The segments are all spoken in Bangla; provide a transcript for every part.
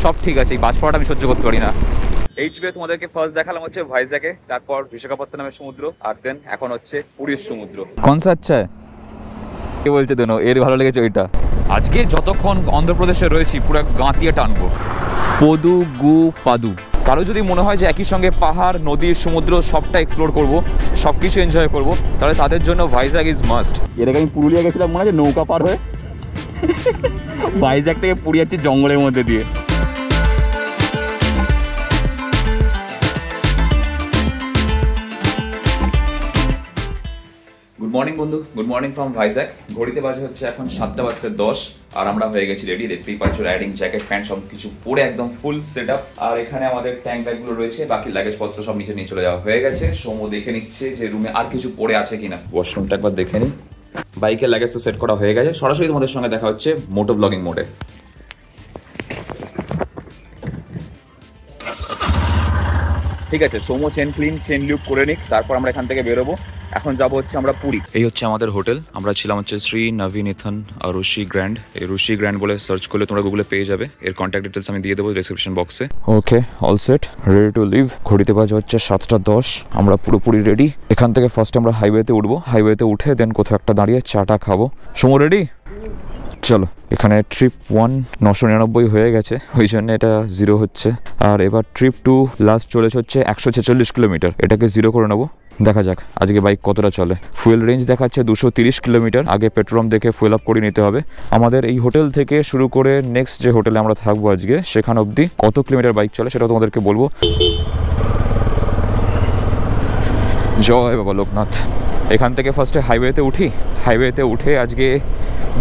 সব ঠিক আছে, এই বাজ পড়াটা আমি সহ্য করতে পারি না। এই ট্রিপে তোমাদেরকে ফার্স্ট দেখালাম হচ্ছে ভাইজ্যাকে, তারপর বিশাখাপত্তনমের সমুদ্র, আর দেন এখন হচ্ছে পুরীর সমুদ্র। কোন সা আচ্ছা কে বলছে দেন এর ভালো লেগেছে ওইটা। আজকে যতক্ষণ অন্ধ্রপ্রদেশে রয়েছি পুরো গাঁতিয়ে টানবো পদু গু পাদু। কারো যদি মনে হয় যে একই সঙ্গে পাহাড়, নদী, সমুদ্র সবটা এক্সপ্লোর করব, সব কিছু এনজয় করবো, তাহলে তাদের জন্য ভাইজ্যাক ইজ মাস্ট। এর আগে আমি পুরুলিয়া গেছিলাম মনে হয় নৌকা পার হয়ে, ভাইজ্যাক থেকে পুরী যাচ্ছি জঙ্গলের মধ্যে দিয়ে। গুড মর্নিং বন্ধু, গুড মর্নিং ফ্রম ভাইজ্যাক। ঘড়িতে বাজে হচ্ছে এখন 7:10 আর আমরা হয়ে গেছি রেডি। দেখতেই পাচ্ছ রাইডিং জ্যাকেট, প্যান্ট সব কিছু পরে একদম ফুল সেট আপ। আর এখানে আমাদের ট্যাঙ্ক ব্যাগগুলো রয়েছে, বাকি লাগেজ পত্র সব নিচে নিয়ে চলে যাওয়া হয়ে গেছে। সোমো দেখে নিচ্ছে যে রুমে আর কিছু পড়ে আছে কিনা, ওয়াশরুমটা একবার দেখে নিই। বাইকের লাগেজ তো সেট করা হয়ে গেছে। সরাসরি তোমাদের সঙ্গে দেখা হচ্ছে মোটো ব্লগিং মোডে। ঠিক আছে, সোমো চেন ক্লিন, চেন লিউপ করে নিক, তারপর আমরা এখান থেকে বেরোবো। এখন যাবো হচ্ছে আমরা পুরী। এই হচ্ছে আমাদের হোটেল, আমরা ছিলাম হচ্ছে শ্রী নবীনিথন রুশি গ্র্যান্ড। এই রুশি গ্র্যান্ড বলে সার্চ করলে তোমরা গুগলে পেয়ে যাবে। এর কন্ট্যাক্ট ডিটেলস আমি দিয়ে দেবো ডেসক্রিপশন বক্সে। Okay, all set, ready to leave. ঘড়িতে বাজে হচ্ছে 7:10, আমরা পুরোপুরি রেডি। এখান থেকে ফার্স্ট আমরা হাইওয়েতে উঠবো, হাইওয়েতে উঠে দেন কোথাও একটা দাঁড়িয়ে চাটা খাবো। সোমো রেডি? চলো। এখানে ট্রিপ 1 999 হয়ে গেছে, ওই জন্য এটা 0 হচ্ছে। আর এবার ট্রিপ 2 লাস্ট চলেছে হচ্ছে 146 কিলোমিটার, এটাকে 0 করে নেবো। দেখা যাক আজকে বাইক কতটা চলে। ফুয়েল রেঞ্জ দেখাচ্ছে 230 কিলোমিটার। আগে পেট্রোল দেখে ফুয়েল আপ করে নিতে হবে। আমাদের এই হোটেল থেকে শুরু করে নেক্সট যে হোটেলে আমরা থাকবো আজকে, সেখান অবধি কত কিলোমিটার বাইক চলে সেটা তোমাদেরকে বলবো। জয় বাবা লোকনাথ। এখান থেকে ফার্স্টে হাইওয়েতে উঠি, হাইওয়েতে উঠে আজকে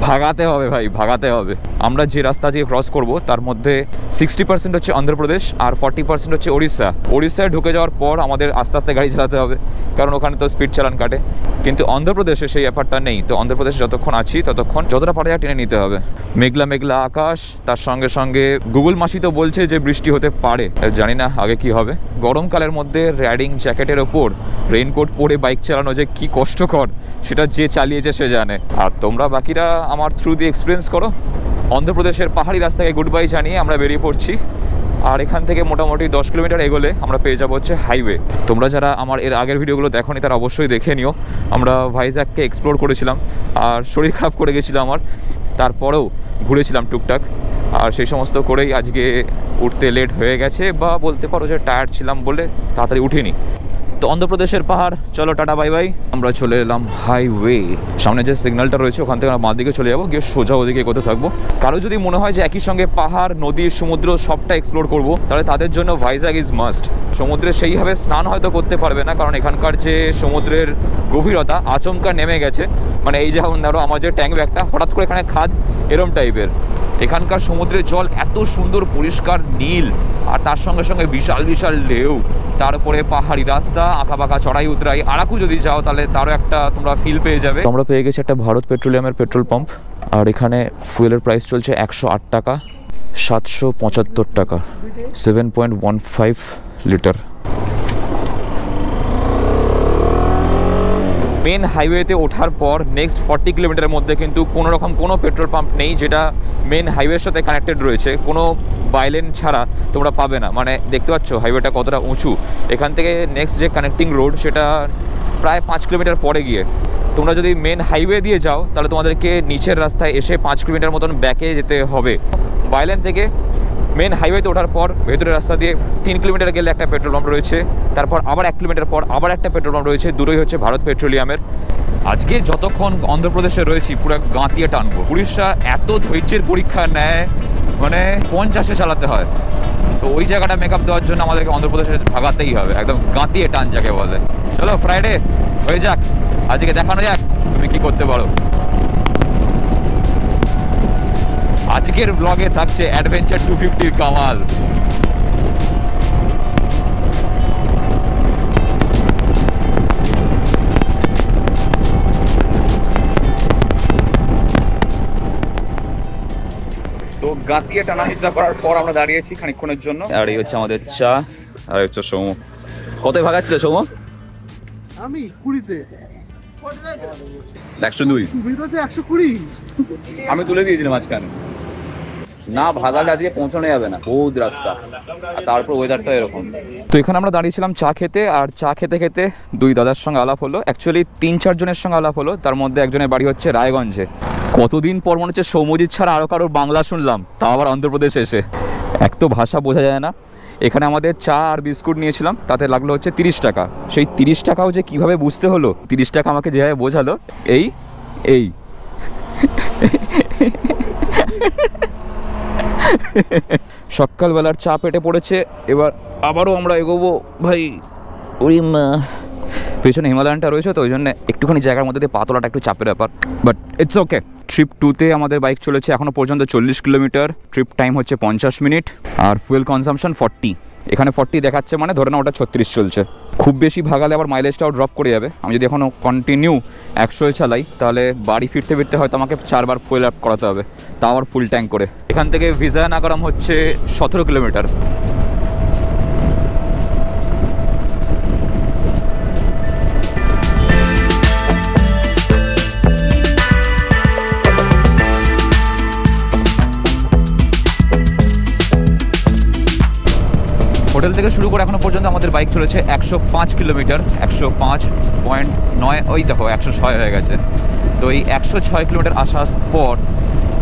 ভাগাতে হবে ভাই, ভাগাতে হবে। আমরা যে রাস্তা আজকে ক্রস করব তার মধ্যে 60% হচ্ছে অন্ধ্রপ্রদেশ আর 40% হচ্ছে ওড়িশা। ওড়িশায় ঢুকে যাওয়ার পর আমাদের আস্তে আস্তে গাড়ি চালাতে হবে, কারণ ওখানে তো স্পিড চালান কাটে। কিন্তু অন্ধ্রপ্রদেশে সেই ব্যাপারটা নেই। তো অন্ধ্রপ্রদেশে যতক্ষণ আছি ততক্ষণ যতটা পারা যায় টেনে নিতে হবে। মেঘলা মেঘলা আকাশ, তার সঙ্গে সঙ্গে গুগল মাসি তো বলছে যে বৃষ্টি হতে পারে, জানি না আগে কি হবে। গরমকালের মধ্যে রাইডিং জ্যাকেটের ওপর রেইনকোট পরে বাইক চালানো যে কি কষ্টকর, সেটা যে চালিয়েছে সে জানে। আর তোমরা বাকিরা আমার থ্রু দিয়ে এক্সপিরিয়েন্স করো। অন্ধ্রপ্রদেশের পাহাড়ি রাস্তাকে গুড বাই জানিয়ে আমরা বেরিয়ে পড়ছি। আর এখান থেকে মোটামুটি 10 কিলোমিটার এগোলে আমরা পেয়ে যাবো হচ্ছে হাইওয়ে। তোমরা যারা আমার এর আগের ভিডিওগুলো দেখোনি তারা অবশ্যই দেখে নিও। আমরা ভাইজ্যাককে এক্সপ্লোর করেছিলাম, আর শরীর খারাপ করে গেছিলো আমার, তারপরেও ঘুরেছিলাম টুকটাক। আর সেই সমস্ত করেই আজকে উঠতে লেট হয়ে গেছে, বা বলতে পারো যে টায়ার্ড ছিলাম বলে তাড়াতাড়ি উঠিনি। তো অন্ধ্রপ্রদেশের পাহাড়, চলো টাটা বাই বাই। আমরা চলে এলাম হাইওয়ে। সামনে যে সিগন্যালটা রয়েছে ওখান থেকে আমরা বাঁ দিকে চলে যাবো, গিয়ে সোজা ওদিকে এগোতে থাকবো। কারো যদি মনে হয় যে একই সঙ্গে পাহাড়, নদী, সমুদ্র সবটা এক্সপ্লোর করবো, তাহলে তাদের জন্য ভাইজ্যাক ইজ মাস্ট। সমুদ্রে সেইভাবে স্নান হয়তো করতে পারবে না, কারণ এখানকার যে সমুদ্রের গভীরতা আচমকা নেমে গেছে। মানে এই যেমন ধরো আমার যে ট্যাঙ্ক ব্যাগটা, হঠাৎ করে এখানে খাদ, এরম টাইপের। এখানকার সমুদ্রের জল এত সুন্দর পরিষ্কার নীল, আর তার সঙ্গে সঙ্গে বিশাল বিশাল ঢেউ, তার উপরে পাহাড়ি রাস্তা, আঁকা বাঁকা চড়াই উতরাই। আরাকু যদি যাও তাহলে তারও একটা তোমরা ফিল পেয়ে যাবে। আমরা পেয়ে গেছি একটা ভারত পেট্রোলিয়ামের পেট্রোল পাম্প। আর এখানে ফুয়েলের প্রাইস চলছে 108 টাকা, 775 টাকা, 7.15 লিটার। মেন হাইওয়েতে ওঠার পর নেক্সট 40 কিলোমিটারের মধ্যে কিন্তু কোনো রকম কোনো পেট্রোল পাম্প নেই যেটা মেন হাইওয়ের সাথে কানেক্টেড রয়েছে। কোনো বাইলেন ছাড়া তোমরা পাবে না। মানে দেখতে পাচ্ছ হাইওয়েটা কতটা উঁচু। এখান থেকে নেক্সট যে কানেক্টিং রোড সেটা প্রায় 5 কিলোমিটার পরে গিয়ে। তোমরা যদি মেন হাইওয়ে দিয়ে যাও তাহলে তোমাদেরকে নিচের রাস্তায় এসে 5 কিলোমিটার মতন ব্যাকে যেতে হবে। বাইলেন থেকে মেন হাইওয়েতে ওঠার পর ভেতরের রাস্তা দিয়ে 3 কিলোমিটার গেলে একটা পেট্রোল পাম্প রয়েছে, তারপর আবার 1 কিলোমিটার পর আবার একটা পেট্রোল পাম্প রয়েছে। দুটোই হচ্ছে ভারত পেট্রোলিয়ামের। আজকে যতক্ষণ অন্ধ্রপ্রদেশে রয়েছি পুরো গাঁতিয়ে টানবো। উড়িষ্যা এত ধৈর্যের পরীক্ষা নেয়, মানে 50-এ চালাতে হয়। তো ওই জায়গাটা মেকআপ দেওয়ার জন্য আমাদেরকে অন্ধ্রপ্রদেশে ভাগাতেই হবে, একদম গাঁতিয়ে টান যাকে বলে। চলো ফ্রাইডে হয়ে যাক, আজকে দেখানো যাক তুমি কি করতে পারো। আজকের ব্লগে থাকছে অ্যাডভেঞ্চার 250 কামাল। তো গাঁতিয়ে টানা হিচড়া করার পর আমরা দাঁড়িয়েছি খানিকক্ষণের জন্য। আর এই হচ্ছে আমাদের চা, আর হচ্ছে সৌম। কত ভাগাচ্ছিল সৌম? আমি 20-তে। 102। তুমি তো 120। আমি তুলে দিয়েছিলাম মাঝখানে। না ভাগালে আজকে পৌঁছানো যাবে না, বহুত রাস্তা, আর তারপর ওয়েদারটা এরকম। তো এখানে আমরা দাঁড়িয়েছিলাম চা খেতে, আর চা খেতে খেতে দুই দাদার সঙ্গে আলাপ হলো, অ্যাকচুয়ালি 3-4 জনের সঙ্গে আলাপ হলো। তার মধ্যে একজনের বাড়ি হচ্ছে রায়গঞ্জে। কতদিন পর মনে হচ্ছে সৌম্যজিৎ ছাড়া আরও কারোর বাংলা শুনলাম, তাও আবার অন্ধ্রপ্রদেশে এসে। এক তো ভাষা বোঝা যায় না। এখানে আমাদের চা আর বিস্কুট নিয়েছিলাম, তাতে লাগলো হচ্ছে 30 টাকা। সেই 30 টাকাও যে কীভাবে বুঝতে হলো, 30 টাকা আমাকে যেভাবে বোঝালো, এই এই সকালবেলার চা পেটে পড়েছে, এবার আবারও আমরা এগোবো ভাই। ওই পেছনে হিমালয়ানটা রয়েছে, তো ওই জন্য একটুখানি জায়গার মধ্যে দিয়ে পাতলাটা একটু চাপের ব্যাপার, বাট ইটস ওকে। ট্রিপ 2তে আমাদের বাইক চলেছে এখনও পর্যন্ত 40 কিলোমিটার, ট্রিপ টাইম হচ্ছে 50 মিনিট, আর ফুয়েল কনজাম্পশন 40। এখানে 40 দেখাচ্ছে, মানে ধরে না ওটা 36 চলছে। খুব বেশি ভাগালে আবার মাইলেজটাও ড্রপ করে যাবে। আমি যদি এখনও কন্টিনিউ 100 চালাই, তাহলে বাড়ি ফিরতে ফিরতে হয়তো আমাকে 4 বার ফুয়েল আপ করাতে হবে, তাও আবার ফুল ট্যাঙ্ক করে। এখান থেকে বিজয়নগরম হচ্ছে 17 কিলোমিটার। হোটেল থেকে শুরু করে এখনো পর্যন্ত আমাদের বাইক চলেছে 105 কিলোমিটার, 105.9, ওই দেখো 106 হয়ে গেছে। তো এই 106 কিলোমিটার আসার পর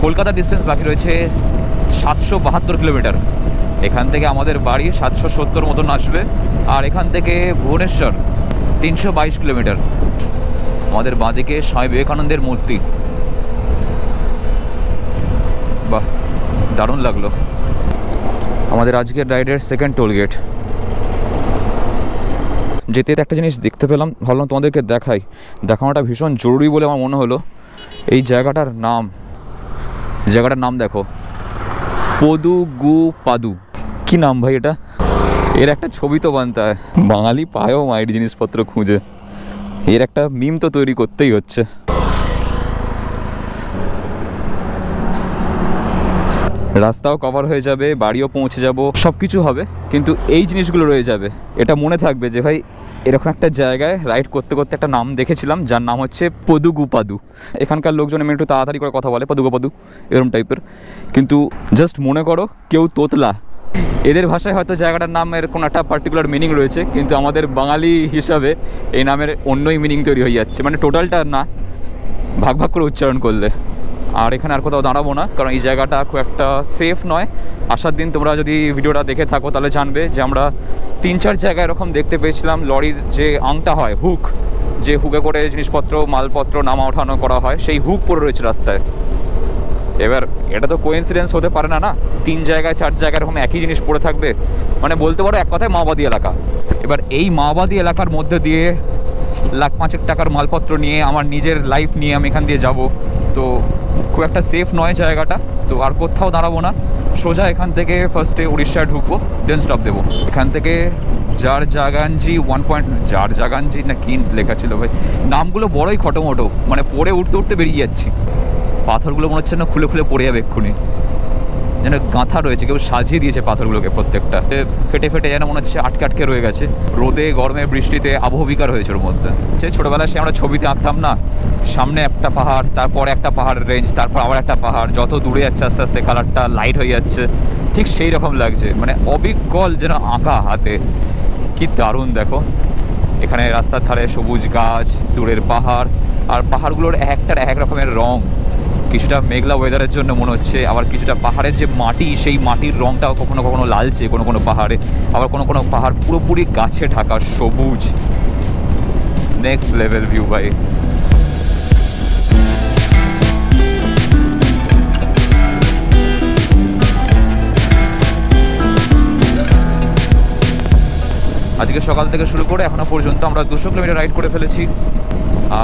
কলকাতার ডিস্টেন্স বাকি রয়েছে 772 কিলোমিটার। এখান থেকে আমাদের বাড়ি 770 মতন আসবে, আর এখান থেকে ভুবনেশ্বর 322 কিলোমিটার। আমাদের বাঁদিকে স্বামী বিবেকানন্দের মূর্তি, বাহ দারুণ লাগলো। আমাদের আজকের রাইডের সেকেন্ড টোল গেট। যেতে একটা জিনিস দেখতে পেলাম, ভাবলাম তোমাদেরকে দেখানোটা ভীষণ জরুরি বলে আমার মনে হলো। এই জায়গাটার নাম দেখো, পদুগুপাদু। কি নাম ভাই এটা? এর একটা ছবি তো বানতে হয়, বাঙালি পায়ও মাইড জিনিসপত্র খুঁজে, এর একটা মিম তো তৈরি করতেই হচ্ছে। রাস্তাও কভার হয়ে যাবে, বাড়িও পৌঁছে যাব, সব কিছু হবে, কিন্তু এই জিনিসগুলো রয়ে যাবে। এটা মনে থাকবে যে ভাই এরকম একটা জায়গায় রাইড করতে করতে একটা নাম দেখেছিলাম, যার নাম হচ্ছে পদুগুপাদু। এখানকার লোকজন এমনি একটু তাড়াতাড়ি করে কথা বলে, পদুগুপাদু এরকম টাইপের, কিন্তু জাস্ট মনে করো কেউ তোতলা, এদের ভাষায় হয়তো জায়গাটার নামের কোনো একটা পার্টিকুলার মিনিং রয়েছে, কিন্তু আমাদের বাঙালি হিসাবে এই নামের অন্যই মিনিং তৈরি হয়ে যাচ্ছে, মানে টোটালটা না, ভাগ ভাগ করে উচ্চারণ করলে। আর এখানে আর কোথাও দাঁড়াবো না, কারণ এই জায়গাটা খুব একটা সেফ নয়। আসার দিন তোমরা যদি ভিডিওটা দেখে থাকো তাহলে জানবে যে আমরা 3-4 জায়গায় এরকম দেখতে পেয়েছিলাম লরির যে আংটা হয়, হুক, যে হুকে করে জিনিসপত্র মালপত্র নামা ওঠানো করা হয়, সেই হুক পড়ে রয়েছে রাস্তায়। এবার এটা তো কোইন্সিডেন্স হতে পারে না, 3 জায়গায় 4 জায়গায় এরকম একই জিনিস পড়ে থাকবে, মানে বলতে পারো এক কথায় মাওবাদী এলাকা। এবার এই মাওবাদী এলাকার মধ্যে দিয়ে 1,05,000 টাকার মালপত্র নিয়ে আমার নিজের লাইফ নিয়ে আমি এখান দিয়ে যাব, তো খুব একটা সেফ নয় জায়গাটা। তো আর কোথাও দাঁড়াবো না, সোজা এখান থেকে ফার্স্টে উড়িষ্যায় ঢুকবো, দেন স্টপ দেবো। এখান থেকে জারজাগানজি না কি লেখা ছিল ভাই, নামগুলো বড়ই খটোমটো, মানে পড়ে উঠতে উঠতে বেরিয়ে যাচ্ছি। পাথরগুলো মনে হচ্ছে না খুলে খুলে পড়ে যাবে এক্ষুনি, যেন গাঁথা রয়েছে, কেউ সাজিয়ে দিয়েছে পাথরগুলোকে, প্রত্যেকটা ফেটে ফেটে যেন মনে হচ্ছে আটকে আটকে রয়ে গেছে। রোদে গরমে বৃষ্টিতে আবহবিকার হয়েছে ওর মধ্যে। ছোটোবেলায় সে আমরা ছবিতে আঁকতাম না, সামনে একটা পাহাড়, তারপর একটা পাহাড়ের রেঞ্জ, তারপর আবার একটা পাহাড়, যত দূরে যাচ্ছে আস্তে আস্তে কালারটা লাইট হয়ে যাচ্ছে, ঠিক সেই রকম লাগছে, মানে অবিকল যেন আঁকা হাতে। কি দারুণ দেখো, এখানে রাস্তার ধারে সবুজ গাছ, দূরের পাহাড়, আর পাহাড়গুলোর একটার এক রকমের রং, কিছুটা মেঘলা ওয়েদারের জন্য মনে হচ্ছে, আবার কিছুটা পাহাড়ের যে মাটি, সেই মাটির রংটাও কখনো কখনো লালচে কোনো কোনো পাহাড়ে, আবার কোনো কোনো পাহাড় পুরোপুরি গাছে ঢাকা সবুজ। নেক্সট লেভেল ভিউ ভাই। আজকে সকাল থেকে শুরু করে এখনো পর্যন্ত আমরা 200 কিলোমিটার রাইড করে ফেলেছি,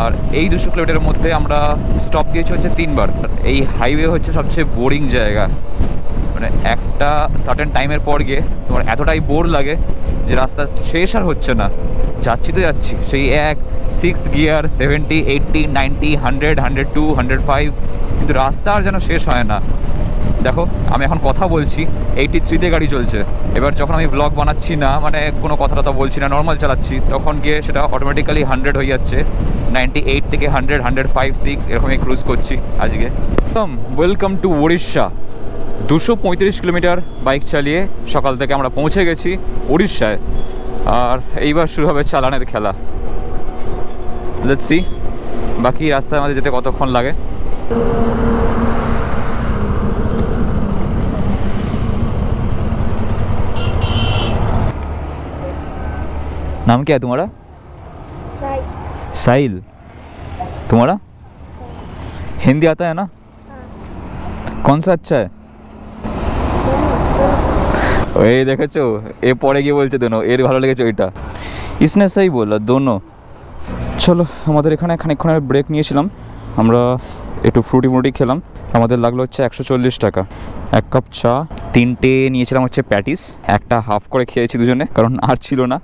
আর এই 200 কিলোমিটারের মধ্যে আমরা স্টপ দিয়েছি হচ্ছে 3 বার। এই হাইওয়ে হচ্ছে সবচেয়ে বোরিং জায়গা, মানে একটা সার্টেন টাইমের পর গিয়ে তোমার এতটাই বোর লাগে যে রাস্তা শেষ আর হচ্ছে না, যাচ্ছি তো যাচ্ছি সেই 6th গিয়ার, 70, 80, 90, 100, 102, 105, কিন্তু রাস্তা আর যেন শেষ হয় না। দেখো আমি এখন কথা বলছি 83-তে গাড়ি চলছে, এবার যখন আমি ব্লগ বানাচ্ছি না, মানে কোনো কথা বলছি না, নর্মাল চালাচ্ছি, তখন গিয়ে সেটা অটোমেটিক্যালি 100 হয়ে যাচ্ছে। 98 থেকে 100, 105, 6 এরকমই ক্রুজ করছি আজকে। Welcome to Orissa. 235 kilometre bike চালিয়ে সকাল থেকে আমরা পৌঁছে গেছি উড়িষ্যায়। আর এইবার শুরু হবে চালানের খেলা। লেটস সি বাকি রাস্তায় আমাদের যেতে কতক্ষণ লাগে। नाम क्या है तुम्हारा? साहिल। तुम्हारा? हिंदी आता है ना? कौन सा अच्छा है? এই দেখেছো, এ পরে গিয়ে বলছে দোনো, এর ভালো লেগেছে ওইটা। इसने सही बोला दोनों। চলো, আমাদের এখানে খানিকক্ষণের ব্রেক নিয়েছিলাম, আমরা একটু ফ্রুটি খেলাম। আমাদের লাগলো হচ্ছে 140 টাকা। এক কাপ চা, 3টে নিয়েছিলাম হচ্ছে প্যাটিস, একটা হাফ করে খেয়েছি দুজনে কারণ আর ছিল না।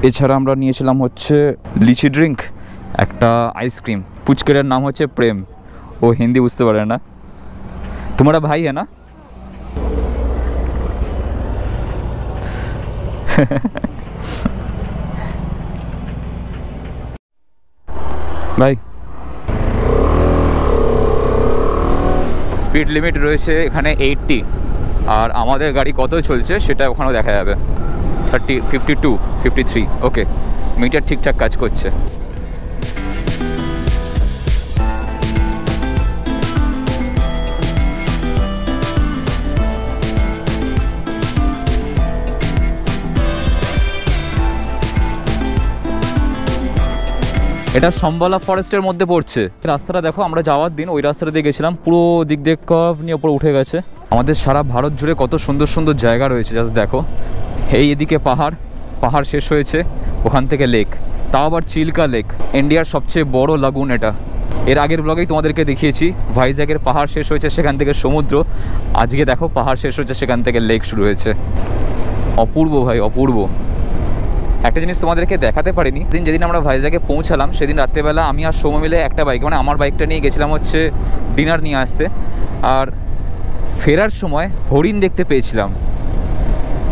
এছাড়া আমরা নিয়েছিলাম হচ্ছে লিচি ড্রিঙ্ক, একটা আইসক্রিম। পুচকের নাম হচ্ছে প্রেম, ও হিন্দি বুঝতে পারে না। তোমারা ভাই है ना? ভাই, স্পিড লিমিট রয়েছে এখানে 80, আর আমাদের গাড়ি কত চলছে সেটা ওখানেও দেখা যাবে। 30, 52, 53। ওকে, মিটার ঠিকঠাক কাজ করছে। এটা সম্বালা ফরেস্টের মধ্যে পড়ছে। রাস্তাটা দেখো, আমরা যাওয়ার দিন ওই রাস্তাটা দিয়ে গেছিলাম, পুরো দিক দিয়ে কার্ভ নিয়ে উপরে উঠে গেছে। আমাদের সারা ভারত জুড়ে কত সুন্দর সুন্দর জায়গা রয়েছে, জাস্ট দেখো। এই এদিকে পাহাড় শেষ হয়েছে, ওখান থেকে লেক, তাও আবার চিল্কা লেক, ইন্ডিয়ার সবচেয়ে বড় লাগুন এটা। এর আগের ব্লগেই তোমাদেরকে দেখিয়েছি, ভাইজ্যাগের পাহাড় শেষ হয়েছে, সেখান থেকে সমুদ্র। আজকে দেখো পাহাড় শেষ হয়েছে, সেখান থেকে লেক শুরু হয়েছে। অপূর্ব ভাই, অপূর্ব। একটা জিনিস তোমাদেরকে দেখাতে পারিনি, যেদিন আমরা ভাইজ্যাগে পৌঁছালাম সেদিন রাত্রেবেলা আমি আর সৌম্য মিলে একটা বাইক, মানে আমার বাইকটা নিয়ে গেছিলাম হচ্ছে ডিনার নিয়ে আসতে। আর ফেরার সময় হরিণ দেখতে পেয়েছিলাম,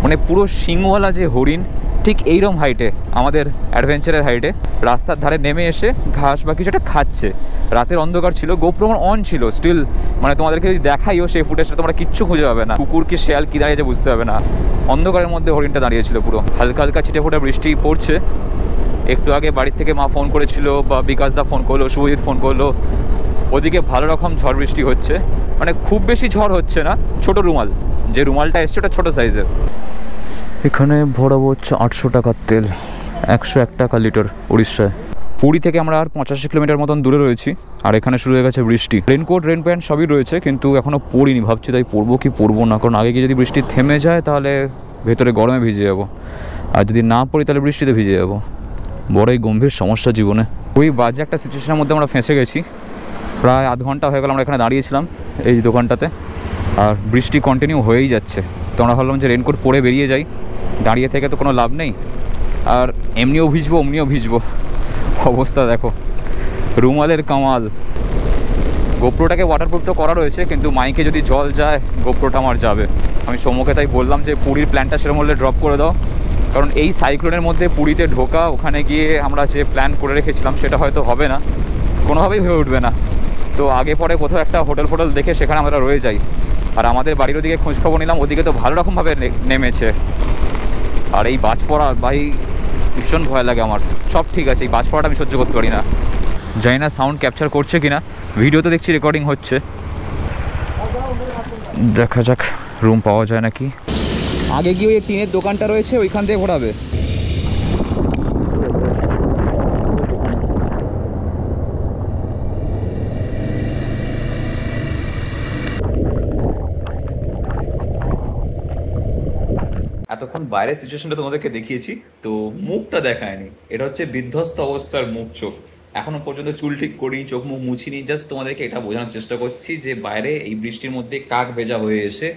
মানে পুরো শিংওয়ালা যে হরিণ, ঠিক এইরকম হাইটে, আমাদের অ্যাডভেঞ্চারের হাইটে, রাস্তার ধারে নেমে এসে ঘাস বা কিছু একটা খাচ্ছে। রাতের অন্ধকার ছিল, গোপ্রো আমার অন ছিল স্টিল, মানে তোমাদেরকে যদি দেখাইও সেই ফুটেজটা তোমরা কিচ্ছু খুঁজে পাবে না, কুকুর কি শেয়াল কি দাঁড়িয়েছে বুঝতে হবে না। অন্ধকারের মধ্যে হরিণটা দাঁড়িয়েছিল পুরো। হালকা হালকা ছিটে ফোটা বৃষ্টি পড়ছে। একটু আগে বাড়ির থেকে মা ফোন করেছিল, বা বিকাশদা ফোন করলো, শুভজিৎ ফোন করলো, ওদিকে ভালো রকম ঝড় বৃষ্টি হচ্ছে। মানে খুব বেশি ঝড় হচ্ছে না, ছোট রুমাল, যে রুমালটা এসছে ওটা ছোটো সাইজের। এখানে ভরাবো হচ্ছে 800 টাকার তেল, 101 টাকা লিটার উড়িষ্যায়। পুরী থেকে আমরা আর 85 কিলোমিটার মতন দূরে রয়েছি, আর এখানে শুরু হয়ে গেছে বৃষ্টি। রেনকোট, রেন প্যান্ট সবই রয়েছে, কিন্তু এখনও পরিনি, ভাবছি তাই পরবো কি পরবো না, কারণ আগে গিয়ে যদি বৃষ্টি থেমে যায় তাহলে ভেতরে গরমে ভিজে যাবো, আর যদি না পড়ি তাহলে বৃষ্টিতে ভিজে যাবো। বড়ই গম্ভীর সমস্যা জীবনে। ওই বাজে একটা সিচুয়েশনের মধ্যে আমরা ফেঁসে গেছি। প্রায় আধ ঘন্টা হয়ে গেল আমরা এখানে দাঁড়িয়েছিলাম এই দোকানটাতে, আর বৃষ্টি কন্টিনিউ হয়েই যাচ্ছে। তো আমরা ভাবলাম যে রেনকোট পরে বেরিয়ে যাই, দাঁড়িয়ে থেকে তো কোনো লাভ নেই, আর এমনিও ভিজবো অমনিও ভিজবো। অবস্থা দেখো, রুমালের কামাল। গোপ্রোটাকে ওয়াটারপ্রুফ তো করা রয়েছে, কিন্তু মাইকে যদি জল যায় গোপ্রোটা আমার যাবে। আমি সৌম্যকে তাই বললাম যে পুরীর প্ল্যানটা সেরকম হলে ড্রপ করে দাও, কারণ এই সাইক্লোনের মধ্যে পুরীতে ঢোকা, ওখানে গিয়ে আমরা যে প্ল্যান করে রেখেছিলাম সেটা হয়তো হবে না, কোনোভাবেই হয়ে উঠবে না। তো আগে পরে কোথাও একটা হোটেল দেখে সেখানে আমরা রয়ে যাই। আর আমাদের বাড়ির ওদিকে খোঁজখবর নিলাম, ওদিকে তো ভালো রকমভাবে নেমেছে। আর এই বাজ পড়া ভাই ভীষণ ভয় লাগে আমার। সব ঠিক আছে, এই বাজ পড়াটা আমি সহ্য করতে পারি না। জানি না সাউন্ড ক্যাপচার করছে কিনা, ভিডিও তো দেখছি রেকর্ডিং হচ্ছে। দেখা যাক রুম পাওয়া যায় নাকি। আগে গিয়ে ওই টিনের দোকানটা রয়েছে, ওইখান থেকে ঘোরাবে। এতক্ষণ বাইরের সিচুয়েশনটা তোমাদেরকে দেখিয়েছি, তো মুখটা দেখায়নি। এটা হচ্ছে বিধ্বস্ত অবস্থার মুখ চোখ। এখনো পর্যন্ত চুল ঠিক করি, চোখ মুখ মুছিনি, জাস্ট তোমাদেরকে এটা বোঝানোর চেষ্টা করছি যে বাইরে এই বৃষ্টির মধ্যে কাক ভেজা হয়ে এসে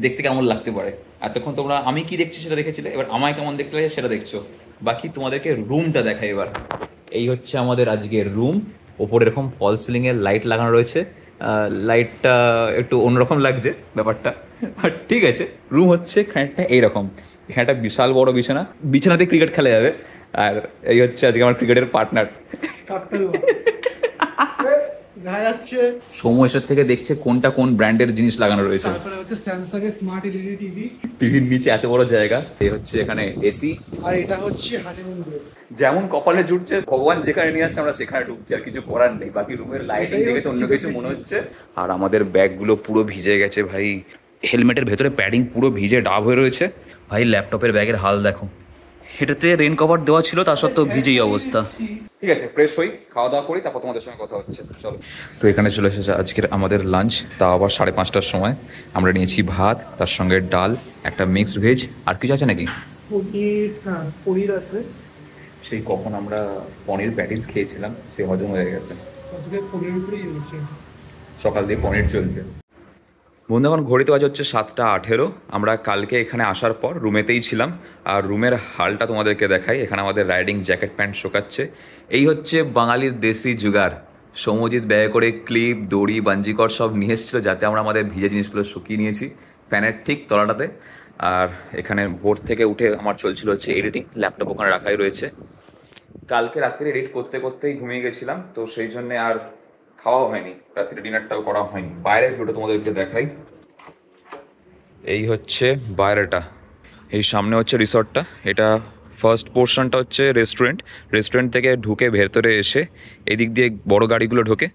দেখতে কেমন লাগতে পারে। এতক্ষণ তোমরা আমি কি দেখছি সেটা দেখেছিলে, এবার আমায় কেমন দেখতে লাগে সেটা দেখছো। বাকি তোমাদেরকে রুমটা দেখাই এবার। এই হচ্ছে আমাদের আজকের রুম। ওপরে এরকম ফল সিলিংয়ের লাইট লাগানো রয়েছে, লাইটটা একটু অন্যরকম লাগছে ব্যাপারটা, বাট ঠিক আছে। রুম হচ্ছে খানিকটা এইরকম, এখানে একটা বিশাল বড় বিছানাতে ক্রিকেট খেলা যাবে। আর এই হচ্ছে আজকে আমার ক্রিকেটের পার্টনার। দেখা যাচ্ছে। সময় এসব থেকে দেখছে কোনটা কোন ব্র্যান্ডের জিনিস লাগানো রয়েছে। তারপরে হচ্ছে স্যামসাং এর স্মার্ট এলইডি টিভি। টিভির নিচে এত বড় জায়গা। এই হচ্ছে এখানে এসি। আর এটা হচ্ছে হানিমুন রুম। যেমন কপালে জুটছে, ভগবান যেখানে নিয়ে আসছে আমরা সেখানে ঢুকছি, আর কিছু করার নেই। বাকি রুমের লাইটিং দেখে তো অন্য কিছু মনে হচ্ছে। আর আমাদের ব্যাগগুলো পুরো ভিজে গেছে ভাই। হেলমেটের ভেতরে প্যাডিং পুরো ভিজে ডাব হয়ে রয়েছে ভাই। ল্যাপটপের ব্যাগের হাল দেখো, এটাতে রেন কভার দেওয়া ছিল, তার সত্ত্বেও ভিজেই অবস্থা। ঠিক আছে, ফ্রেশ হই, খাওয়া দাওয়া করি, তারপর তোমাদের সঙ্গে কথা হচ্ছে। চলো। তো এখানে চলে এসেছে আজকের আমাদের লাঞ্চ, তা আবার 5:30টার সময়। আমরা নিয়েছি ভাত, তার সঙ্গে ডাল, একটা মিক্সড ভেজ, আর কিছু আছে নাকি? পনির আছে। সেই কখন আমরা পনির প্যাটিস খেয়েছিলাম, সে হজম হয়ে গেছে। সকাল দিয়ে পনির চলছে। বন্ধুগণ, ঘড়িতে বাজে হচ্ছে 7:18। আমরা কালকে এখানে আসার পর রুমেতেই ছিলাম, আর রুমের হালটা তোমাদেরকে দেখাই। এখানে আমাদের রাইডিং জ্যাকেট প্যান্ট শোকাচ্ছে। এই হচ্ছে বাঙালির দেশি জুগাড়। সৌম্যজিৎ ব্যয় করে ক্লিপ, দড়ি, বাঞ্জিকর সব নিয়ে এসেছিলো, যাতে আমরা আমাদের ভিজে জিনিসগুলো শুকিয়ে নিয়েছি ফ্যানের ঠিক তলাটাতে। আর এখানে ভোর থেকে উঠে আমার চলছিল হচ্ছে এডিটিং, ল্যাপটপ ওখানে রাখাই রয়েছে। কালকে রাত্রে এডিট করতে করতেই ঘুমিয়ে গেছিলাম, তো সেই জন্যে আর খাওয়াও হয়নি, রাত্রে ডিনারটাও করা হয়নি। বাইরের ভিউটা তোমাদেরকে দেখাই। এই হচ্ছে বাইরেটা, এই সামনে হচ্ছে রিসর্টটা। এটা ফার্স্ট পোর্শনটা হচ্ছে রেস্টুরেন্ট। রেস্টুরেন্ট থেকে ঢুকে ভেতরে এসে এদিক দিয়ে বড় গাড়িগুলো ঢোকে,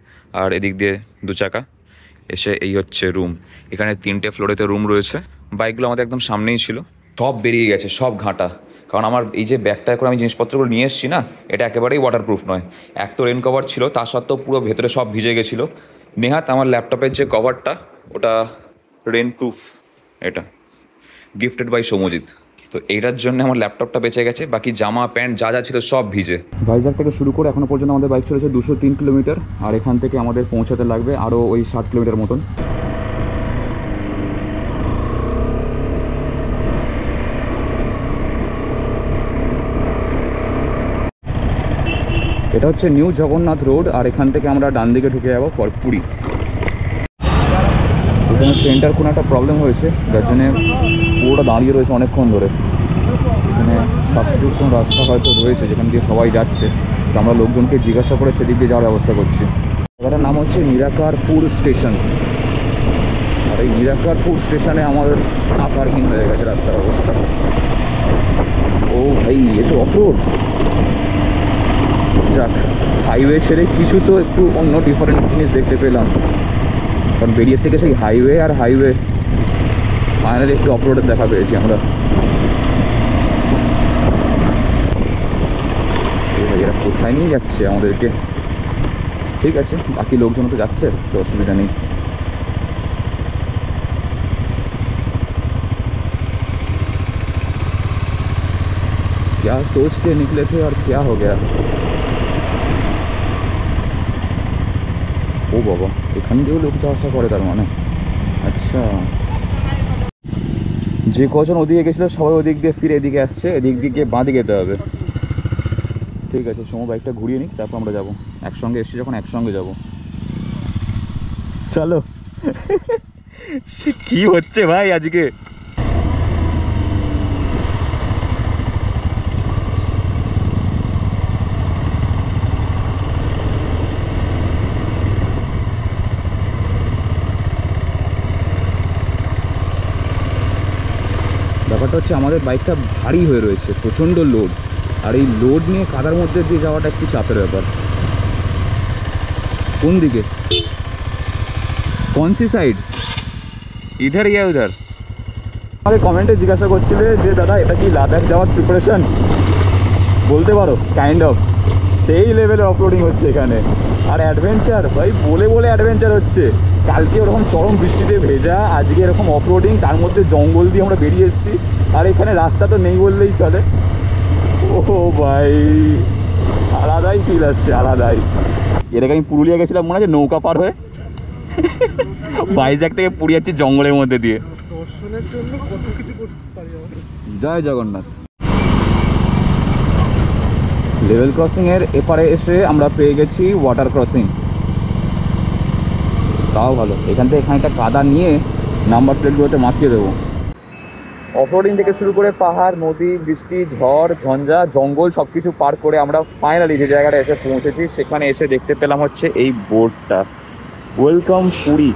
আর এদিক দিয়ে 2 চাকা এসে এই হচ্ছে রুম। এখানে 3টে ফ্লোরেতে রুম রয়েছে। বাইকগুলো আমাদের একদম সামনেই ছিল, সব বেরিয়ে গেছে, সব ঘাঁটা। কারণ আমার এই যে ব্যাগটা করে আমি জিনিসপত্রগুলো নিয়ে এসেছি না, এটা একেবারেই ওয়াটারপ্রুফ নয়। এক তো রেন কভার ছিল, তা সত্ত্বেও পুরো ভেতরে সব ভিজে গেছিলো। নেহাত আমার ল্যাপটপের যে কভারটা, ওটা রেন প্রুফ, এটা গিফটেড বাই সৌম্যজিৎ। তো এইটার জন্য আমার ল্যাপটপটা বেঁচে গেছে, বাকি জামা প্যান্ট যা যা ছিল সব ভিজে। ভাইজ্যাগ থেকে শুরু করে এখনো পর্যন্ত আমাদের বাইক চলেছে 203 কিলোমিটার, আর এখান থেকে আমাদের পৌঁছাতে লাগবে আরও ওই 60 কিলোমিটার মতন। এটা হচ্ছে নিউ জগন্নাথ রোড, আর এখান থেকে আমরা ডান দিকে ঢুকে যাবো পুরী। এখানে ট্রেনটার কোনো একটা প্রবলেম হয়েছে, যার জন্যে পুরোটা দাঁড়িয়ে রয়েছে অনেকক্ষণ ধরে। এখানে সাবস্টিটিউট কোনো রাস্তা হয়তো রয়েছে যেখান দিয়ে সবাই যাচ্ছে, তো আমরা লোকজনকে জিজ্ঞাসা করে সেদিক দিয়ে যাওয়ার ব্যবস্থা করছি। জায়গাটার নাম হচ্ছে নিরাকারপুর স্টেশন, আর এই নিরাকারপুর স্টেশনে আমাদের আকারহীন হয়ে গেছে রাস্তার অবস্থা। ও ভাই, এ তো অফরোড। যাক, হাইওয়ে ছেড়ে কিছু তো একটু অন্য ডিফারেন্ট জিনিস দেখতে পেলাম। কারণ বেরিয়ে থেকে সেই হাইওয়ে আর হাইওয়ে, ফাইনালি একটু অফরোডের দেখা পেয়েছি আমরা। এরা কোথায় নিয়ে যাচ্ছে আমাদেরকে? ঠিক আছে, বাকি লোকজন তো যাচ্ছে, তো অসুবিধা নেই। क्या सोच के निकले थे और क्या हो गया? ও বাবা, এখান দিয়েও লোক যাওয়া আসা করে তার মানে? আচ্ছা, যে কজন ওদিকে গেছিলো সবাই ওদিক দিয়ে ফিরে এদিকে আসছে, এদিক দিকে বাঁ দিকে যেতে হবে। ঠিক আছে, সময় বাইকটা ঘুরিয়ে নিই, তারপর আমরা যাবো। একসঙ্গে এসছি যখন একসঙ্গে যাবো, চলো। কি হচ্ছে ভাই আজকে? ব্যাপারটা হচ্ছে আমাদের বাইকটা ভারী হয়ে রয়েছে, প্রচণ্ড লোড, আর এই লোড নিয়ে কাদার মধ্যে দিয়ে যাওয়াটা একটু চাপের ব্যাপার। কোন দিকে? কোন সি সাইড? ইধার ইয়া উধার? আমাকে কমেন্টে জিজ্ঞাসা করছিলে যে দাদা এটা কি লাদাখ যাওয়ার প্রিপারেশন? বলতে পারো কাইন্ড অফ সেই লেভেলে অফরোডিং হচ্ছে এখানে। আর অ্যাডভেঞ্চার ভাই, বলে বলে অ্যাডভেঞ্চার হচ্ছে। কালকে ওরকম চরম বৃষ্টিতে ভেজা, আজকে এরকম অফরোডিং, তার মধ্যে জঙ্গল দিয়ে আমরা বেরিয়ে এসেছি, আর এখানে রাস্তা তো নেই বললেই চলে। ও ভাই, আলাদাই ফিল আসছে, আলাদাই। এর আগে আমি পুরুলিয়া গেছিলাম মনে আছে, নৌকা পার হয়ে। ভাইজ্যাগ থেকে পুরী যাচ্ছি জঙ্গলের মধ্যে দিয়ে। দর্শনের জন্য কত কিছু করতে পারি আমরা। জয় জগন্নাথ। লেভেল ক্রসিং এর এপারে এসে আমরা পেয়ে গেছি ওয়াটার ক্রসিং। তাও ভালো, এখান থেকে এখানটা কাদা নিয়ে নাম্বার প্লেটগুলোতে মাখিয়ে দেবো। অফরোডিং থেকে শুরু করে পাহাড়, নদী, বৃষ্টি, ঝড়, ঝঞ্ঝা, জঙ্গল সবকিছু পার করে আমরা ফাইনালি যে জায়গাটা এসে পৌঁছেছি, সেখানে এসে দেখতে পেলাম হচ্ছে এই বোর্ডটা, ওয়েলকাম পুরী।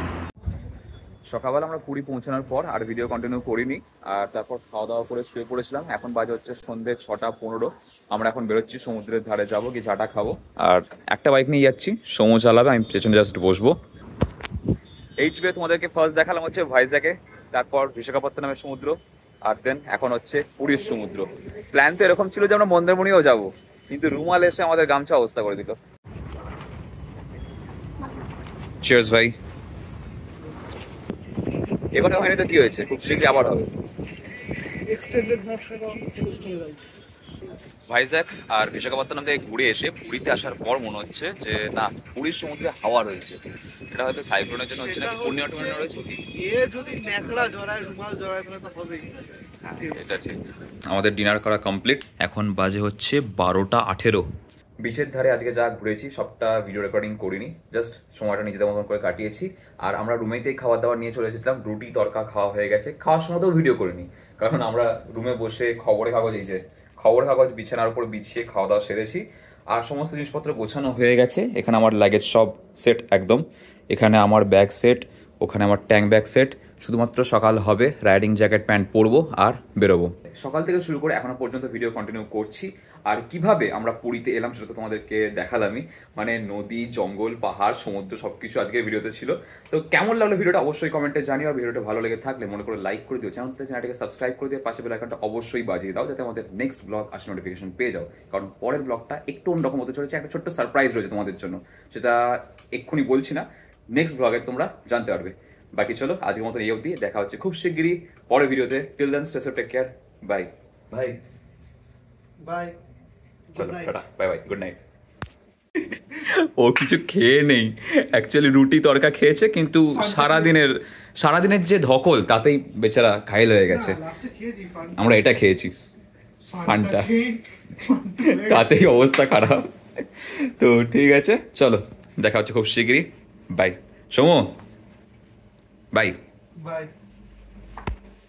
সকালবেলা আমরা পুরী পৌঁছানোর পর আর ভিডিও কন্টিনিউ করিনি, আর তারপর খাওয়া দাওয়া করে শুয়ে পড়েছিলাম। এখন বাজে হচ্ছে সন্ধ্যে 6:15। আমরা এখন বেরোচ্ছি, সমুদ্রের ধারে যাবো, কি চাটা খাবো। আর একটা বাইক নিয়ে যাচ্ছি, সমু চালাবে, আমি পেছনে জাস্ট বসবো। এইচবে তোমাদেরকে ফার্স্ট দেখালাম হচ্ছে ভাইজ্যাকে, তারপর বিশাখাপত্তনমের সমুদ্র, আর দেন এখন হচ্ছে পুরীর সমুদ্র। প্ল্যান তো এরকম ছিল যে আমরা মন্দারমণিও যাব, কিন্তু রুমাল এসে আমাদের গামছা অবস্থা করে দিল। চিয়ার্স ভাই। এবারে হয়নি তো কি হয়েছে, খুব শীঘ্রই আবার হবে। এক্সটেন্ডেড নকশাটা চলে যাবে। ভাইজ্যাক আর বিশাখাপত্তনম থেকে ঘুরে এসে পুরীতে আসার পর মনে হচ্ছে যে না, পুরীর সমুদ্রে হাওয়া রয়েছে। এটা হয়তো সাইক্লোনের জন্য হচ্ছে না, পূর্ণিমা টুর্ণিমা রয়েছে কি? এ যদি ন্যাকড়া জড়ায়, রুমাল জড়ায়, তাহলে তো হবেই। এটা ঠিক। আমাদের ডিনার করা কমপ্লিট, এখন বাজে হচ্ছে 12:18। বিচের ধারে আজকে যা ঘুরেছি সবটা ভিডিও রেকর্ডিং করিনি, জাস্ট সময়টা নিজেদের মতন করে কাটিয়েছি। আর আমরা রুমেতেই খাবার দাবার নিয়ে চলে এসেছিলাম, রুটি তরকা খাওয়া হয়ে গেছে। খাওয়ার সময়তেও ভিডিও করিনি, কারণ আমরা রুমে বসে খবরের কাগজ বিছানার উপর বিছিয়ে খাওয়া দাওয়া সেরেছি। আর সমস্ত জিনিসপত্র গোছানো হয়ে গেছে। এখানে আমার লাগেজ সব সেট একদম, এখানে আমার ব্যাগ সেট, ওখানে আমার ট্যাঙ্ক ব্যাগ সেট। শুধুমাত্র সকাল হবে, রাইডিং জ্যাকেট প্যান্ট পরবো আর বেরোবো। সকাল থেকে শুরু করে এখনো পর্যন্ত ভিডিও কন্টিনিউ করছি। আর কিভাবে আমরা পুরীতে এলাম সেটা তো তোমাদেরকে দেখালামই, মানে নদী, জঙ্গল, পাহাড়, সমুদ্র সবকিছু আজকের ভিডিওতে ছিল। তো কেমন লাগলো ভিডিওটা অবশ্যই কমেন্টে জানিও। আর ভিডিওটা ভালো লেগে থাকলে মনে করে লাইক করে দিও, চ্যানেলটাকে সাবস্ক্রাইব করে দিয়ে পাশে বেল আইকনটা অবশ্যই বাজিয়ে দাও, যাতে আমাদের নেক্সট ব্লগ আসে নোটিফিকেশন পেয়ে যাও। কারণ পরের ব্লগটা একটু অন্যরকম হতে চলেছে, একটা ছোট্ট সারপ্রাইজ রয়েছে তোমাদের জন্য, সেটা এক্ষুনি বলছি না, নেক্সট ব্লগে তোমরা জানতে পারবে। বাকি চলো আজকের মতো এই অবধি, দেখা হচ্ছে খুব শিগগিরই পরের ভিডিওতে। Till then stay safe, take care, bye bye bye. চলো tata, bye bye, good night. ও কিছু খেয়ে নেই, অ্যাকচুয়ালি রুটি তরকা খেয়েছে, কিন্তু সারাদিনের যে ধকল তাতেই বেচারা ঘায়েল হয়ে গেছে। লাস্টে খেয়েছি ফান্টা। আমরা এটা খেয়েছি, ফান্টা, তাতেই অবস্থা খারাপ। তো ঠিক আছে, চলো দেখা হচ্ছে খুব শিগগিরই, বাই। Somu by. বাই।